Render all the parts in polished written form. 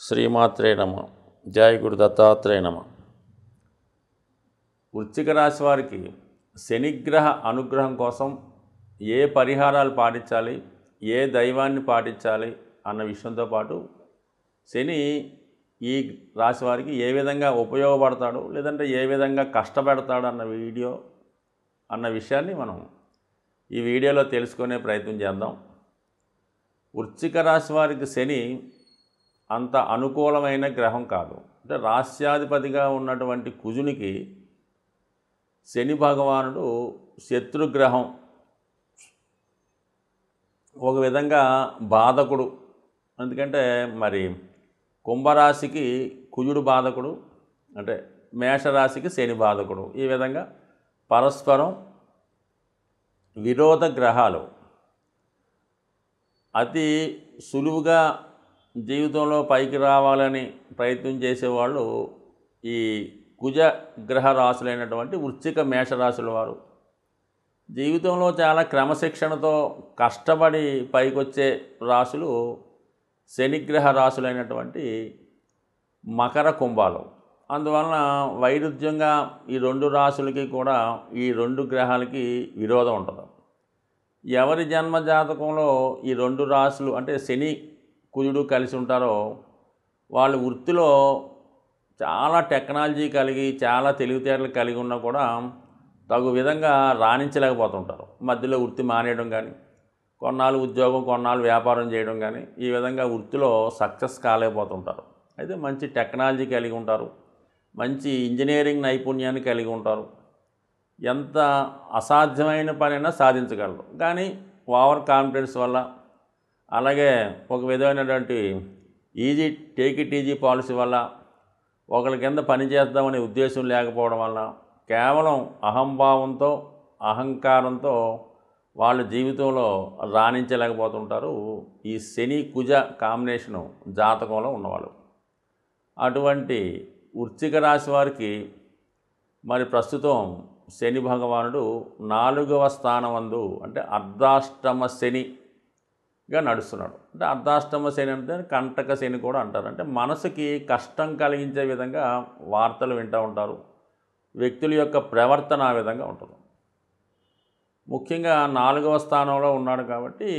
శ్రీమాత్రే నమ. జయ గురు దత్తాత్రేయ నమ. వృశ్చిక రాశి వారికి శనిగ్రహ అనుగ్రహం కోసం ఏ పరిహారాలు పాటించాలి, ఏ దైవాన్ని పాటించాలి అన్న విషయంతో పాటు శని ఈ రాశి వారికి ఏ విధంగా ఉపయోగపడతాడు, లేదంటే ఏ విధంగా కష్టపెడతాడు అన్న విషయాన్ని మనం ఈ వీడియోలో తెలుసుకునే ప్రయత్నం చేద్దాం. వృశ్చిక రాశి వారికి శని అంత అనుకూలమైన గ్రహం కాదు. అంటే రాస్యాధిపతిగా ఉన్నటువంటి కుజునికి శని భగవానుడు శత్రుగ్రహం, ఒక విధంగా బాధకుడు. ఎందుకంటే మరి కుంభరాశికి కుజుడు బాధకుడు, అంటే మేషరాశికి శని బాధకుడు. ఈ విధంగా పరస్పరం విరోధ గ్రహాలు. అతి సులువుగా జీవితంలో పైకి రావాలని ప్రయత్నం చేసేవాళ్ళు ఈ కుజ గ్రహ రాశులైనటువంటి వృశ్చిక మేషరాశుల వారు. జీవితంలో చాలా క్రమశిక్షణతో కష్టపడి పైకొచ్చే రాశులు శనిగ్రహ రాశులైనటువంటి మకర కుంభాలు. అందువలన వైరుధ్యంగా ఈ రెండు రాశులకి కూడా ఈ రెండు గ్రహాలకి విరోధం ఉంటుంది. ఎవరి జన్మ జాతకంలో ఈ రెండు రాశులు అంటే శని కుజుడు కలిసి ఉంటారో వాళ్ళు వృత్తిలో చాలా టెక్నాలజీ కలిగి, చాలా తెలివితేటలు కలిగి ఉన్నా కూడా తగు విధంగా రాణించలేకపోతుంటారు. మధ్యలో వృత్తి మానేయడం కానీ, కొన్నాళ్ళు ఉద్యోగం, కొన్నాళ్ళు వ్యాపారం చేయడం కానీ, ఈ విధంగా వృత్తిలో సక్సెస్ కాలేకపోతుంటారు. అయితే మంచి టెక్నాలజీ కలిగి ఉంటారు, మంచి ఇంజనీరింగ్ నైపుణ్యాన్ని కలిగి ఉంటారు, ఎంత అసాధ్యమైన పనైనా సాధించగలరు. కానీ ఓవర్ కాన్ఫిడెన్స్ వల్ల, అలాగే ఒక విధమైనటువంటి టేక్ ఇట్ ఈజీ పాలసీ వల్ల, ఒకరి కింద పని చేద్దామనే ఉద్దేశం లేకపోవడం వల్ల, కేవలం అహంభావంతో, అహంకారంతో వాళ్ళ జీవితంలో రాణించలేకపోతుంటారు ఈ శని కుజ కాంబినేషను జాతకంలో ఉన్నవాళ్ళు. అటువంటి వృశ్చిక రాశి వారికి మరి ప్రస్తుతం శని భగవానుడు 4వ స్థానమందు, అంటే అర్ధాష్టమ శనిగా నడుస్తున్నాడు. అంటే అర్ధాష్టమ శని అంటే కంటక శని కూడా అంటారు. అంటే మనసుకి కష్టం కలిగించే విధంగా వార్తలు వింటూ ఉంటారు. వ్యక్తుల యొక్క ప్రవర్తన ఆ విధంగా ఉంటుంది. ముఖ్యంగా 4వ స్థానంలో ఉన్నాడు కాబట్టి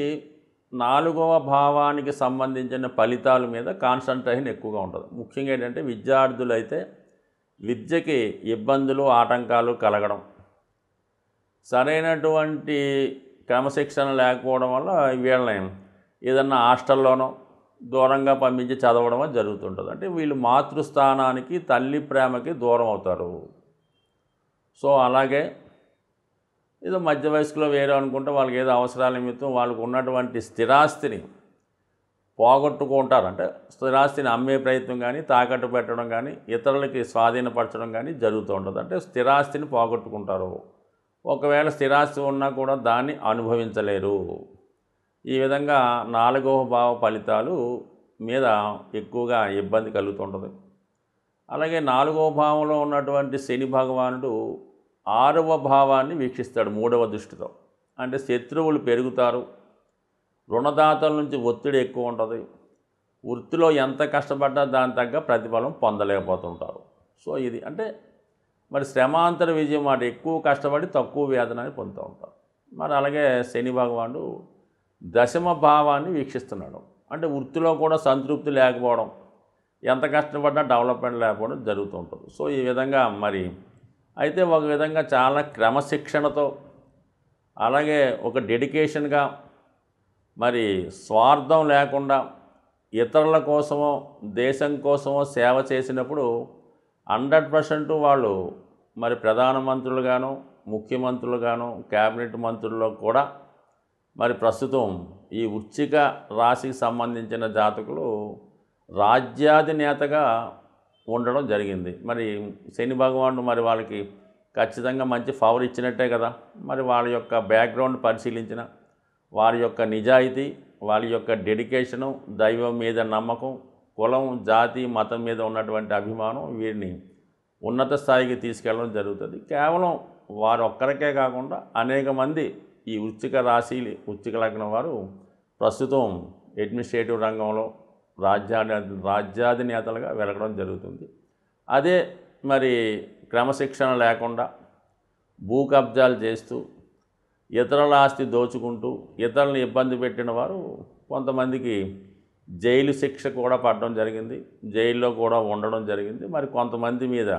4వ భావానికి సంబంధించిన ఫలితాల మీద కాన్సన్ట్రేషన్ ఎక్కువగా ఉంటుంది. ముఖ్యంగా ఏంటంటే విద్యార్థులైతే విద్యకి ఇబ్బందులు, ఆటంకాలు కలగడం, సరైనటువంటి క్రమశిక్షణ లేకపోవడం వల్ల వీళ్ళని ఏదన్నా హాస్టల్లోనో దూరంగా పంపించి చదవడం జరుగుతుంటుంది. అంటే వీళ్ళు మాతృస్థానానికి, తల్లి ప్రేమకి దూరం అవుతారు. సో అలాగే ఏదో మధ్య వయసులో వేరే అనుకుంటే వాళ్ళకి ఏదో అవసరాల నిమిత్తం వాళ్ళకు ఉన్నటువంటి స్థిరాస్తిని పోగొట్టుకుంటారు. అంటే స్థిరాస్తిని అమ్మే ప్రయత్నం కానీ, తాకట్టు పెట్టడం కానీ, ఇతరులకి స్వాధీనపరచడం కానీ జరుగుతూ ఉంటుంది. అంటే స్థిరాస్తిని పోగొట్టుకుంటారు. ఒకవేళ స్థిరాస్తి ఉన్నా కూడా దాన్ని అనుభవించలేరు. ఈ విధంగా 4వ భావ ఫలితాలు మీద ఎక్కువగా ఇబ్బంది కలుగుతుంటుంది. అలాగే 4వ భావంలో ఉన్నటువంటి శని భగవానుడు 6వ భావాన్ని వీక్షిస్తాడు 3వ దృష్టితో. అంటే శత్రువులు పెరుగుతారు, రుణదాతల నుంచి ఒత్తిడి ఎక్కువ ఉంటుంది, వృత్తిలో ఎంత కష్టపడ్డా దాని తగ్గ ప్రతిఫలం పొందలేకపోతుంటారు. సో ఇది అంటే మరి శ్రమాంతర విజయం మాట, ఎక్కువ కష్టపడి తక్కువ వేతనాన్ని పొందుతూ ఉంటారు. మరి అలాగే శని భగవానుడు 10వ భావాన్ని వీక్షిస్తున్నాడు. అంటే వృత్తిలో కూడా సంతృప్తి లేకపోవడం, ఎంత కష్టపడ్డా డెవలప్మెంట్ లేకపోవడం జరుగుతూ ఉంటుంది. సో ఈ విధంగా మరి అయితే ఒక విధంగా చాలా క్రమశిక్షణతో, అలాగే ఒక డెడికేషన్గా, మరి స్వార్థం లేకుండా ఇతరుల కోసమో దేశం కోసమో సేవ చేసినప్పుడు 100% వాళ్ళు మరి ప్రధానమంత్రులుగాను, ముఖ్యమంత్రులుగాను, క్యాబినెట్ మంత్రుల్లో కూడా మరి ప్రస్తుతం ఈ వృశ్చిక రాశికి సంబంధించిన జాతకులు రాజ్యాధినేతగా ఉండడం జరిగింది. మరి శని భగవానుడు మరి వాళ్ళకి ఖచ్చితంగా మంచి ఫవర్ ఇచ్చినట్టే కదా. మరి వాళ్ళ యొక్క బ్యాక్గ్రౌండ్ పరిశీలించిన, వారి యొక్క నిజాయితీ, వాళ్ళ యొక్క డెడికేషను, దైవం మీద నమ్మకం, కులం, జాతి, మతం మీద ఉన్నటువంటి అభిమానం వీరిని ఉన్నత స్థాయికి తీసుకెళ్ళడం జరుగుతుంది. కేవలం వారు ఒక్కరికే కాకుండా అనేక మంది ఈ వృశ్చిక రాశి, వృశ్చిక లగ్నం వారు ప్రస్తుతం అడ్మినిస్ట్రేటివ్ రంగంలో, రాజ్యాధినేతలుగా వెలగడం జరుగుతుంది. అదే మరి క్రమశిక్షణ లేకుండా భూ కబ్జాలు చేస్తూ ఇతరుల ఆస్తి దోచుకుంటూ ఇతరులను ఇబ్బంది పెట్టిన వారు కొంతమందికి జైలు శిక్ష కూడా పడడం జరిగింది, జైల్లో కూడా ఉండడం జరిగింది. మరి కొంతమంది మీద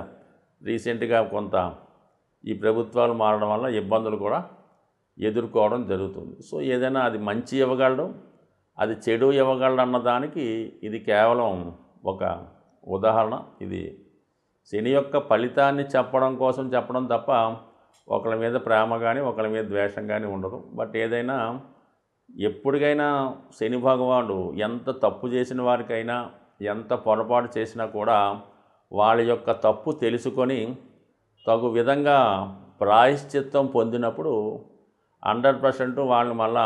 రీసెంట్గా కొంత ఈ ప్రభుత్వాలు మారడం వల్ల ఇబ్బందులు కూడా ఎదుర్కోవడం జరుగుతుంది. సో ఏదైనా అది మంచి ఇవ్వగలడం, అది చెడు ఇవ్వగలడం అన్నదానికి ఇది కేవలం ఒక ఉదాహరణ. ఇది శని యొక్క ఫలితాన్ని చెప్పడం కోసం చెప్పడం తప్ప ఒకళ్ళ మీద ప్రేమ కానీ ఒకళ్ళ మీద ద్వేషం కానీ ఉండదు. బట్ ఏదైనా ఎప్పటికైనా శని భగవానుడు ఎంత తప్పు చేసిన వారికైనా ఎంత పొరపాటు చేసినా కూడా వాళ్ళ యొక్క తప్పు తెలుసుకొని తగు విధంగా ప్రాయశ్చిత్తం పొందినప్పుడు 100% వాళ్ళని మళ్ళా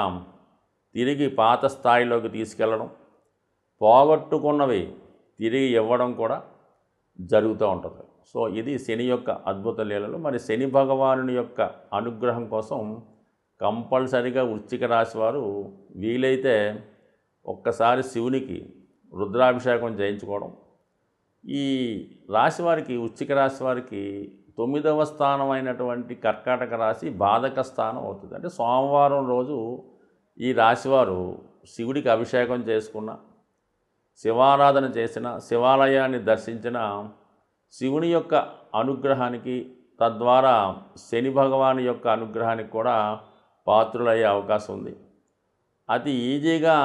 తిరిగి పాత స్థాయిలోకి తీసుకెళ్ళడం, పోగొట్టుకున్నవి తిరిగి ఇవ్వడం కూడా జరుగుతూ ఉంటుంది. సో ఇది శని యొక్క అద్భుత లీలలు. మరి శని భగవానుని యొక్క అనుగ్రహం కోసం కంపల్సరిగా వృశ్చిక రాశి వారు వీలైతే ఒక్కసారి శివునికి రుద్రాభిషేకం చేయించుకోవడం. ఈ రాశి వారికి, వృశ్చిక రాశి వారికి 9వ స్థానం అయినటువంటి కర్కాటక రాశి బాధక స్థానం అవుతుంది. అంటే సోమవారం రోజు ఈ రాశివారు శివుడికి అభిషేకం చేసుకున్న, శివారాధన చేసిన, శివాలయాన్ని దర్శించిన శివుని యొక్క అనుగ్రహానికి, తద్వారా శని భగవాను యొక్క అనుగ్రహానికి కూడా పాత్రులయ్యే అవకాశం ఉంది. అతి ఈజీగా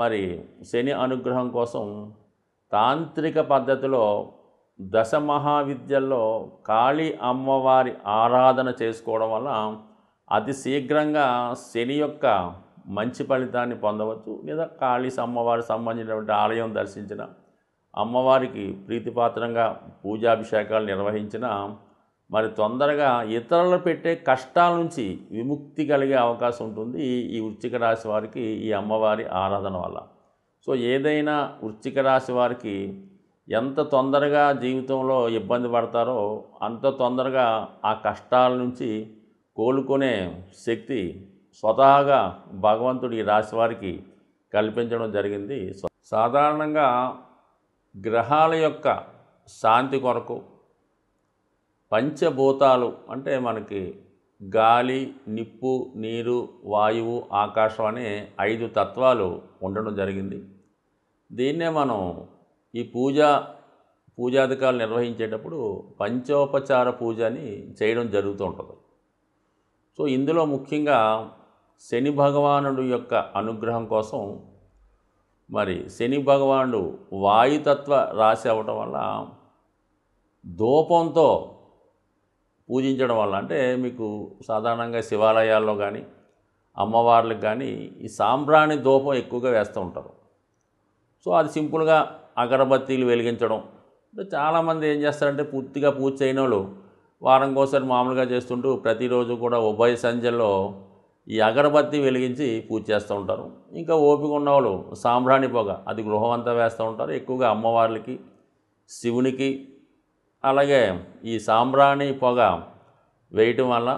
మరి శని అనుగ్రహం కోసం తాంత్రిక పద్ధతిలో దశమహావిద్యల్లో కాళీ అమ్మవారి ఆరాధన చేసుకోవడం వల్ల అతి శీఘ్రంగా శని యొక్క మంచి ఫలితాన్ని పొందవచ్చు. లేదా కాళీ అమ్మవారి సంబంధించినటువంటి ఆలయం దర్శించిన, అమ్మవారికి ప్రీతిపాత్రంగా పూజాభిషేకాలు నిర్వహించిన మరి తొందరగా ఇతరులు పెట్టే కష్టాల నుంచి విముక్తి కలిగే అవకాశం ఉంటుంది ఈ వృశ్చిక రాశి వారికి ఈ అమ్మవారి ఆరాధన వల్ల. సో ఏదైనా వృశ్చిక రాశి వారికి ఎంత తొందరగా జీవితంలో ఇబ్బంది పడతారో అంత తొందరగా ఆ కష్టాల నుంచి కోలుకునే శక్తి స్వతహాగా భగవంతుడు ఈ రాశి వారికి కల్పించడం జరిగింది. సాధారణంగా గ్రహాల యొక్క శాంతి కొరకు పంచభూతాలు అంటే మనకి గాలి, నిప్పు, నీరు, వాయువు, ఆకాశం అనే 5 తత్వాలు ఉండడం జరిగింది. దీన్నే మనం ఈ పూజాధికారులు నిర్వహించేటప్పుడు పంచోపచార పూజ అని చేయడం జరుగుతూ ఉంటుంది. సో ఇందులో ముఖ్యంగా శని భగవానుడు యొక్క అనుగ్రహం కోసం మరి శని భగవానుడు వాయుతత్వ రాశి అవ్వటం వల్ల ధూపంతో పూజించడం వల్ల, అంటే మీకు సాధారణంగా శివాలయాల్లో కానీ అమ్మవార్లకు కానీ ఈ సాంబ్రాణి ధూపం ఎక్కువగా వేస్తూ ఉంటారు. సో అది సింపుల్గా అగరబత్తీలు వెలిగించడం. చాలామంది ఏం చేస్తారంటే పూర్తిగా పూజ చేయని వాళ్ళు వారంకోసారి మామూలుగా చేస్తుంటూ ప్రతిరోజు కూడా ఉభయ సంధ్యల్లో ఈ అగరబత్తి వెలిగించి పూజ చేస్తూ ఉంటారు. ఇంకా ఓపిక ఉన్నవాళ్ళు సాంబ్రాణి పొగ అది గృహం అంతా వేస్తూ ఉంటారు. ఎక్కువగా అమ్మవార్లకి, శివునికి, అలాగే ఈ సాంబ్రాణి పొగ వేయటం వల్ల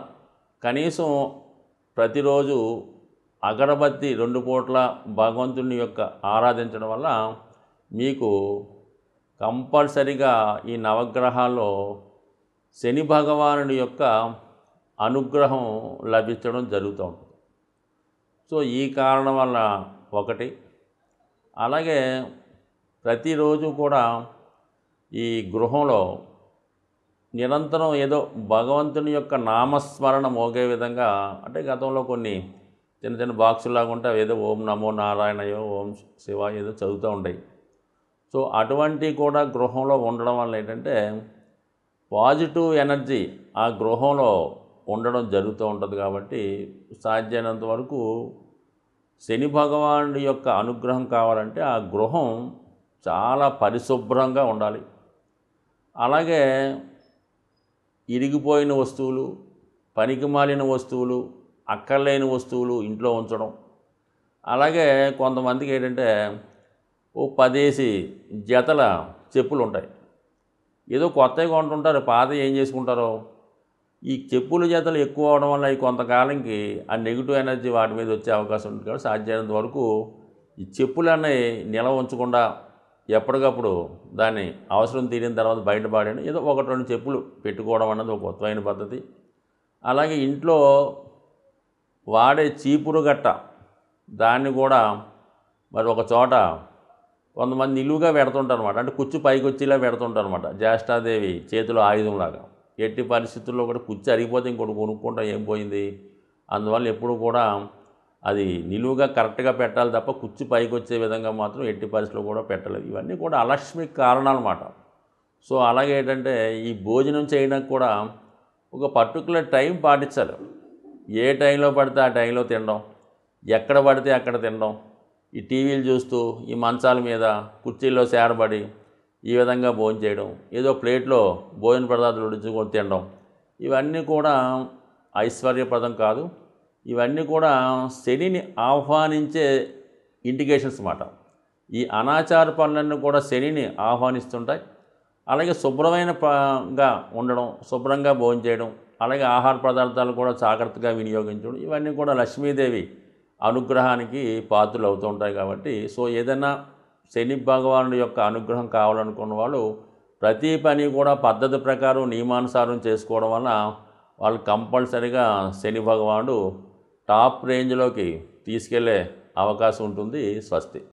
కనీసం ప్రతిరోజు అగరబత్తి 2 పూట్ల భగవంతుని యొక్క ఆరాధించడం వల్ల మీకు కంపల్సరిగా ఈ నవగ్రహాల్లో శని భగవానుడి యొక్క అనుగ్రహం లభించడం జరుగుతూ ఉంటుంది. సో ఈ కారణం వల్ల ఒకటి, అలాగే ప్రతిరోజు కూడా ఈ గృహంలో నిరంతరం ఏదో భగవంతుని యొక్క నామస్మరణ మోగే విధంగా, అంటే గతంలో కొన్ని చిన్న చిన్న బాక్సులాగా ఉంటే ఏదో ఓం నమో నారాయణయో, ఓం శివ ఏదో చదువుతూ ఉంటాయి. సో అటువంటి కూడా గృహంలో ఉండడం వల్ల ఏంటంటే పాజిటివ్ ఎనర్జీ ఆ గృహంలో ఉండడం జరుగుతూ ఉంటుంది. కాబట్టి సాధ్యమైనంత వరకు శని భగవానుడి యొక్క అనుగ్రహం కావాలంటే ఆ గృహం చాలా పరిశుభ్రంగా ఉండాలి. అలాగే ఇరిగిపోయిన వస్తువులు, పనికిమాలిన వస్తువులు, అక్కర్లేని వస్తువులు ఇంట్లో ఉంచడం. అలాగే కొంతమందికి ఏంటంటే ఓ 10 జతల చెప్పులు ఉంటాయి, ఏదో కొత్తవి కొంటుంటారు, పాత ఏం చేసుకుంటారో. ఈ చెప్పుల జతలు ఎక్కువ అవడం వల్ల ఈ కొంతకాలంకి ఆ నెగిటివ్ ఎనర్జీ వాటి మీద వచ్చే అవకాశం ఉంటుంది. కాబట్టి సాధ్యమైనంత వరకు ఈ చెప్పులన్నీ నిల్వ ఉంచకుండా ఎప్పటికప్పుడు దాన్ని అవసరం తీరిన తర్వాత బయటపడేయడం, ఏదో ఒకటి రెండు చెప్పులు పెట్టుకోవడం అన్నది ఒక కొత్తమైన పద్ధతి. అలాగే ఇంట్లో వాడే చీపురు గట్ట దాన్ని కూడా మరి ఒక చోట కొంతమంది నిలువుగా పెడుతుంటారు అనమాట. అంటే కుచ్చు పైకి వచ్చేలా పెడుతుంటారు అనమాట. జ్యేష్ఠాదేవి చేతిలో ఆయుధంలాగా. ఎట్టి పరిస్థితుల్లో కూడా కుచ్చు అరిగిపోతే ఇంకోటి కొనుక్కుంటాం, ఏం పోయింది. అందువల్ల ఎప్పుడు కూడా అది నిలువుగా కరెక్ట్గా పెట్టాలి తప్ప కుచ్చు పైకి వచ్చే విధంగా మాత్రం ఎట్టి పరిస్థితుల్లో కూడా పెట్టలేదు. ఇవన్నీ కూడా అలక్ష్మికి కారణాలు అన్నమాట. సో అలాగే ఏంటంటే ఈ భోజనం చేయడానికి కూడా ఒక పర్టికులర్ టైం పాటించాలి. ఏ టైంలో పడితే ఆ టైంలో తినడం, ఎక్కడ పడితే అక్కడ తినడం, ఈ టీవీలు చూస్తూ ఈ మంచాల మీద కుర్చీల్లో సేరబడి ఈ విధంగా భోజనం చేయడం, ఏదో ప్లేట్లో భోజన పదార్థాలు ఉడించుకొని తినడం, ఇవన్నీ కూడా ఐశ్వర్యప్రదం కాదు. ఇవన్నీ కూడా శనిని ఆహ్వానించే ఇండికేషన్స్ అన్నమాట. ఈ అనాచార పనులన్నీ కూడా శనిని ఆహ్వానిస్తుంటాయి. అలాగే శుభ్రమైనగా ఉండడం, శుభ్రంగా భోజనం చేయడం, అలాగే ఆహార పదార్థాలు కూడా జాగ్రత్తగా వినియోగించడం, ఇవన్నీ కూడా లక్ష్మీదేవి అనుగ్రహానికి పాత్రలు అవుతూ ఉంటాయి. కాబట్టి సో ఏదైనా శని భగవానుడి యొక్క అనుగ్రహం కావాలనుకున్న వాళ్ళు ప్రతి పని కూడా పద్ధతి ప్రకారం నియమానుసారం చేసుకోవడం వల్ల వాళ్ళు కంపల్సరీగా శని భగవానుడు టాప్ రేంజ్లోకి తీసుకెళ్లే అవకాశం ఉంటుంది. స్వస్తి.